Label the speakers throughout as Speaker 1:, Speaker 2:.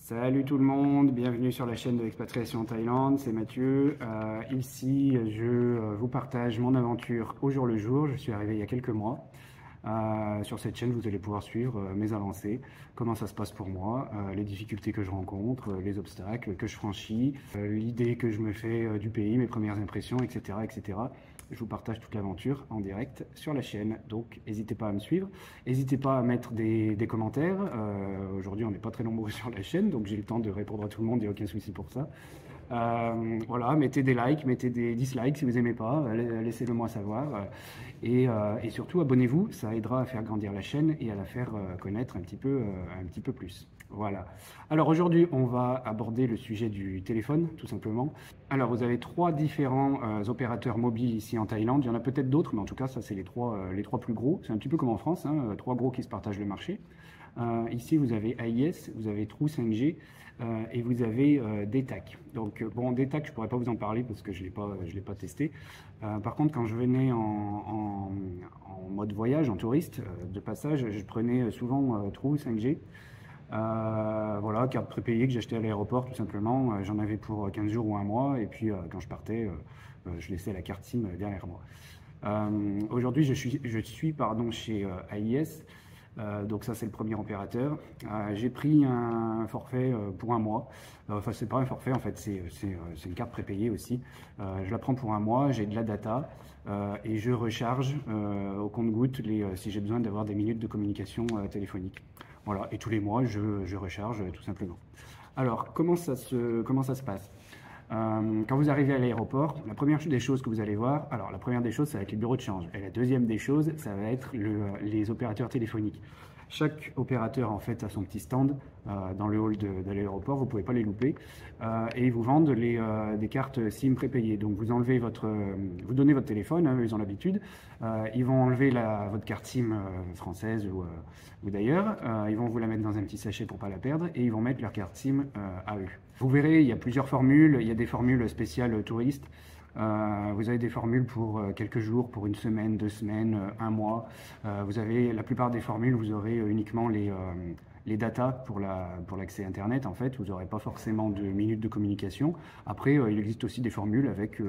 Speaker 1: Salut tout le monde, bienvenue sur la chaîne de l'expatriation en Thaïlande, c'est Mathieu. Ici, je vous partage mon aventure au jour le jour. Je suis arrivé il y a quelques mois. Sur cette chaîne, vous allez pouvoir suivre mes avancées, comment ça se passe pour moi, les difficultés que je rencontre, les obstacles que je franchis, l'idée que je me fais du pays, mes premières impressions, etc., etc. Je vous partage toute l'aventure en direct sur la chaîne, donc n'hésitez pas à me suivre. N'hésitez pas à mettre des commentaires. Aujourd'hui, on n'est pas très nombreux sur la chaîne, donc j'ai le temps de répondre à tout le monde, il n'y a aucun souci pour ça. Voilà, mettez des likes, mettez des dislikes si vous n'aimez pas, laissez-le moi savoir. Et surtout, abonnez-vous, ça aidera à faire grandir la chaîne et à la faire connaître un petit peu plus. Voilà. Alors aujourd'hui, on va aborder le sujet du téléphone, tout simplement. Alors, vous avez trois différents opérateurs mobiles ici en Thaïlande. Il y en a peut-être d'autres, mais en tout cas, ça, c'est les trois plus gros. C'est un petit peu comme en France, hein, trois gros qui se partagent le marché. Ici, vous avez AIS, vous avez True 5G et vous avez DTAC. Donc, bon, DTAC, je ne pourrais pas vous en parler parce que je ne l'ai pas testé. Par contre, quand je venais en mode voyage, en touriste, de passage, je prenais souvent True 5G. Voilà, carte prépayée que j'achetais à l'aéroport tout simplement. J'en avais pour 15 jours ou un mois et puis quand je partais, je laissais la carte SIM derrière moi. Aujourd'hui, je suis chez AIS. Donc ça, c'est le premier opérateur. J'ai pris un forfait pour un mois. Enfin, c'est pas un forfait, en fait, c'est une carte prépayée aussi. Je la prends pour un mois, j'ai de la data et je recharge au compte-gouttes si j'ai besoin d'avoir des minutes de communication téléphonique. Voilà, et tous les mois, je recharge tout simplement. Alors, comment ça se passe? Quand vous arrivez à l'aéroport, la première des choses que vous allez voir, alors la première des choses, ça va être les bureaux de change. Et la deuxième des choses, ça va être les opérateurs téléphoniques. Chaque opérateur, en fait, a son petit stand dans le hall de l'aéroport, vous ne pouvez pas les louper. Et ils vous vendent des cartes SIM prépayées. Donc, vous donnez votre téléphone, hein, ils ont l'habitude. Ils vont enlever votre carte SIM française ou d'ailleurs. Ils vont vous la mettre dans un petit sachet pour ne pas la perdre et ils vont mettre leur carte SIM à eux. Vous verrez, il y a plusieurs formules. Il y a des formules spéciales touristes. Vous avez des formules pour quelques jours, pour une semaine, 2 semaines, un mois. Vous avez la plupart des formules, vous aurez uniquement les datas pour l'accès Internet. En fait, vous n'aurez pas forcément de minutes de communication. Après, il existe aussi des formules avec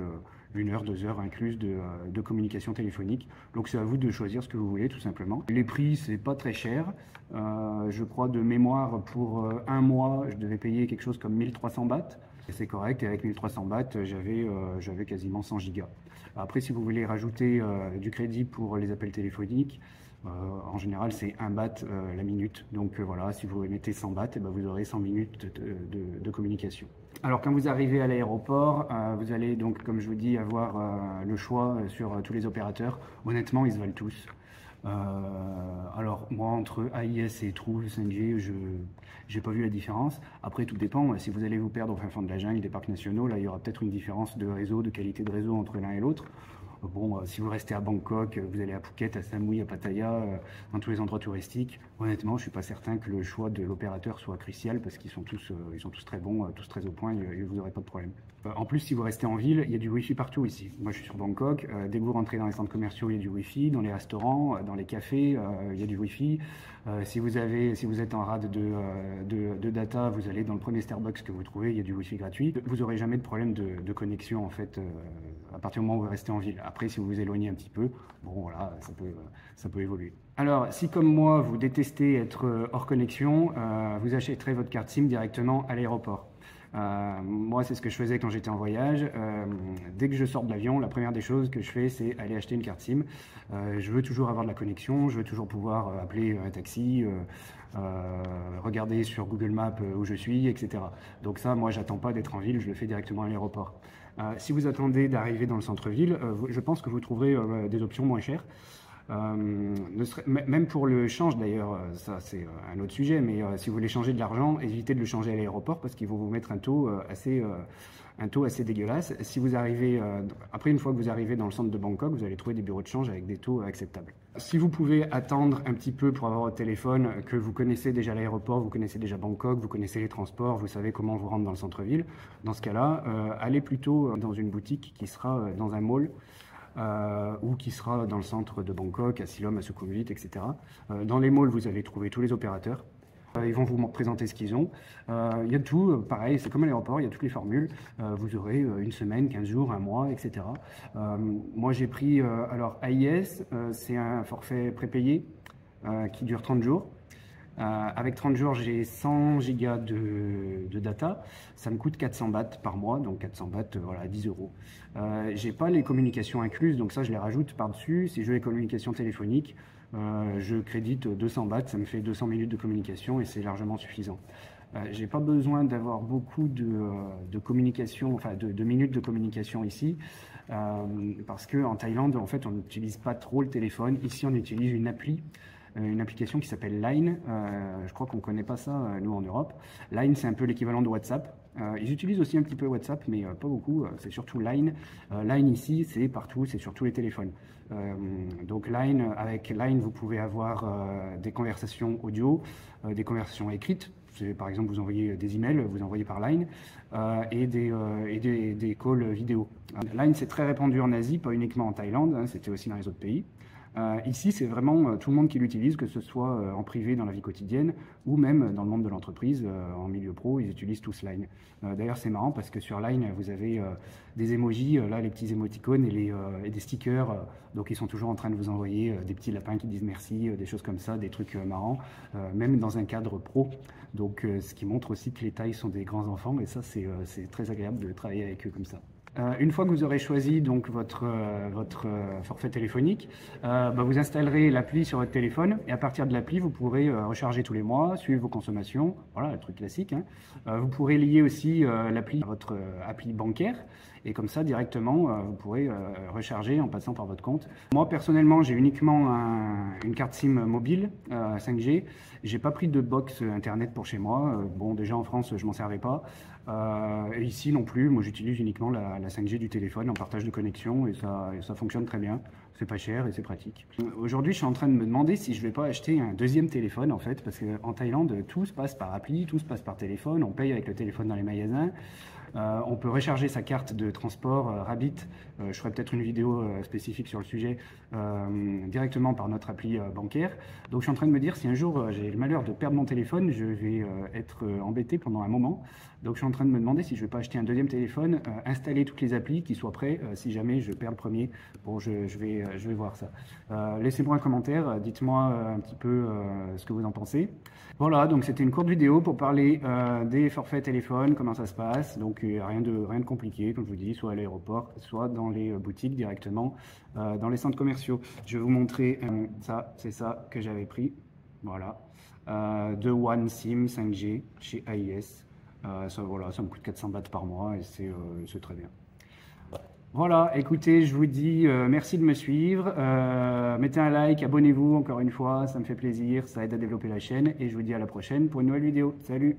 Speaker 1: 1 heure, 2 heures incluses de communication téléphonique. Donc c'est à vous de choisir ce que vous voulez tout simplement. Les prix, c'est pas très cher. Je crois de mémoire pour un mois, je devais payer quelque chose comme 1300 bahts. C'est correct, et avec 1300 bahts, j'avais quasiment 100 gigas. Après, si vous voulez rajouter du crédit pour les appels téléphoniques, en général, c'est 1 baht la minute. Donc voilà, si vous mettez 100 bahts, et ben, vous aurez 100 minutes de communication. Alors, quand vous arrivez à l'aéroport, vous allez donc, comme je vous dis, avoir le choix sur tous les opérateurs. Honnêtement, ils se valent tous. Alors moi, entre AIS et True 5G, je n'ai pas vu la différence. Après, tout dépend. Si vous allez vous perdre au fin fond de la jungle, des parcs nationaux, là il y aura peut-être une différence de réseau, de qualité de réseau entre l'un et l'autre. Bon, si vous restez à Bangkok, vous allez à Phuket, à Samui, à Pattaya, dans tous les endroits touristiques, honnêtement, je ne suis pas certain que le choix de l'opérateur soit crucial parce qu'ils sont tous très bons, tous très au point et vous n'aurez pas de problème. En plus, si vous restez en ville, il y a du Wi-Fi partout ici. Moi, je suis sur Bangkok. Dès que vous rentrez dans les centres commerciaux, il y a du Wi-Fi. Dans les restaurants, dans les cafés, il y a du Wi-Fi. Si vous êtes en rade de data, vous allez dans le premier Starbucks que vous trouvez, il y a du Wi-Fi gratuit. Vous n'aurez jamais de problème de connexion en fait à partir du moment où vous restez en ville. Après, si vous vous éloignez un petit peu, bon voilà, ça peut évoluer. Alors, si comme moi, vous détestez être hors connexion, vous achèterez votre carte SIM directement à l'aéroport. Moi, c'est ce que je faisais quand j'étais en voyage. Dès que je sors de l'avion, la première des choses que je fais, c'est aller acheter une carte SIM. Je veux toujours avoir de la connexion, je veux toujours pouvoir appeler un taxi, regarder sur Google Maps où je suis, etc. Donc ça, moi, j'attends pas d'être en ville, je le fais directement à l'aéroport. Si vous attendez d'arriver dans le centre-ville, je pense que vous trouverez des options moins chères. Même pour le change d'ailleurs, ça c'est un autre sujet, mais si vous voulez changer de l'argent, évitez de le changer à l'aéroport parce qu'ils vont vous mettre un taux assez dégueulasse. Si vous arrivez, après une fois que vous arrivez dans le centre de Bangkok, vous allez trouver des bureaux de change avec des taux acceptables. Si vous pouvez attendre un petit peu pour avoir votre téléphone, que vous connaissez déjà l'aéroport, vous connaissez déjà Bangkok, vous connaissez les transports, vous savez comment vous rendre dans le centre-ville, dans ce cas-là, allez plutôt dans une boutique qui sera dans un mall. Ou qui sera dans le centre de Bangkok, à Silom, à Sukhumvit, etc. Dans les malls, vous allez trouver tous les opérateurs. Ils vont vous présenter ce qu'ils ont. Il y a tout, pareil, c'est comme à l'aéroport, il y a toutes les formules. Vous aurez une semaine, 15 jours, un mois, etc. Moi, j'ai pris, alors AIS, c'est un forfait prépayé qui dure 30 jours. Avec 30 jours, j'ai 100 gigas de data. Ça me coûte 400 bahts par mois, donc 400 bahts, voilà, 10 euros. J'ai pas les communications incluses, donc ça, je les rajoute par-dessus. Si je veux les communications téléphoniques, je crédite 200 bahts, ça me fait 200 minutes de communication et c'est largement suffisant. J'ai pas besoin d'avoir beaucoup de communication, enfin de minutes de communication ici, parce qu'en Thaïlande, en fait, on n'utilise pas trop le téléphone. Ici, on utilise une application qui s'appelle Line. Je crois qu'on ne connaît pas ça, nous, en Europe. Line, c'est un peu l'équivalent de WhatsApp. Ils utilisent aussi un petit peu WhatsApp, mais pas beaucoup. C'est surtout Line. Line, ici, c'est partout, c'est sur tous les téléphones. Donc Line, avec Line, vous pouvez avoir des conversations audio, des conversations écrites. Par exemple, vous envoyez des emails, vous envoyez par Line, et des calls vidéo. Line, c'est très répandu en Asie, pas uniquement en Thaïlande, hein, c'était aussi dans les autres pays. Ici, c'est vraiment tout le monde qui l'utilise, que ce soit en privé dans la vie quotidienne ou même dans le monde de l'entreprise, en milieu pro, ils utilisent tous Line. D'ailleurs, c'est marrant parce que sur Line, vous avez des emojis, là, les petits émoticônes et des stickers. Donc, ils sont toujours en train de vous envoyer des petits lapins qui disent merci, des choses comme ça, des trucs marrants, même dans un cadre pro. Donc, ce qui montre aussi que les Thaïs sont des grands enfants et ça, c'est très agréable de travailler avec eux comme ça. Une fois que vous aurez choisi donc votre forfait téléphonique, vous installerez l'appli sur votre téléphone et à partir de l'appli, vous pourrez recharger tous les mois, suivre vos consommations, voilà, le truc classique, hein. Vous pourrez lier aussi l'appli à votre appli bancaire et comme ça, directement, vous pourrez recharger en passant par votre compte. Moi, personnellement, j'ai uniquement une carte SIM mobile 5G. J'ai pas pris de box Internet pour chez moi. Bon, déjà en France, je m'en servais pas. Et ici non plus, moi j'utilise uniquement la 5G du téléphone en partage de connexion et ça fonctionne très bien. C'est pas cher et c'est pratique. Aujourd'hui, je suis en train de me demander si je vais pas acheter un deuxième téléphone en fait, parce qu'en Thaïlande, tout se passe par appli, tout se passe par téléphone, on paye avec le téléphone dans les magasins. On peut recharger sa carte de transport Rabbit. Je ferai peut-être une vidéo spécifique sur le sujet directement par notre appli bancaire. Donc je suis en train de me dire si un jour j'ai le malheur de perdre mon téléphone, je vais être embêté pendant un moment. Donc je suis en train de me demander si je ne vais pas acheter un deuxième téléphone, installer toutes les applis qui soient prêts si jamais je perds le premier. Bon, je vais voir ça. Laissez-moi un commentaire, dites-moi un petit peu ce que vous en pensez. Voilà, donc c'était une courte vidéo pour parler des forfaits téléphone, comment ça se passe. Donc rien de compliqué, comme je vous dis, soit à l'aéroport, soit dans les boutiques directement, dans les centres commerciaux. Je vais vous montrer ça, c'est ça que j'avais pris. Voilà, de One SIM 5G chez AIS. Voilà, ça me coûte 400 bahts par mois et c'est très bien. Voilà, écoutez, je vous dis merci de me suivre. Mettez un like, abonnez-vous encore une fois, ça me fait plaisir, ça aide à développer la chaîne et je vous dis à la prochaine pour une nouvelle vidéo. Salut!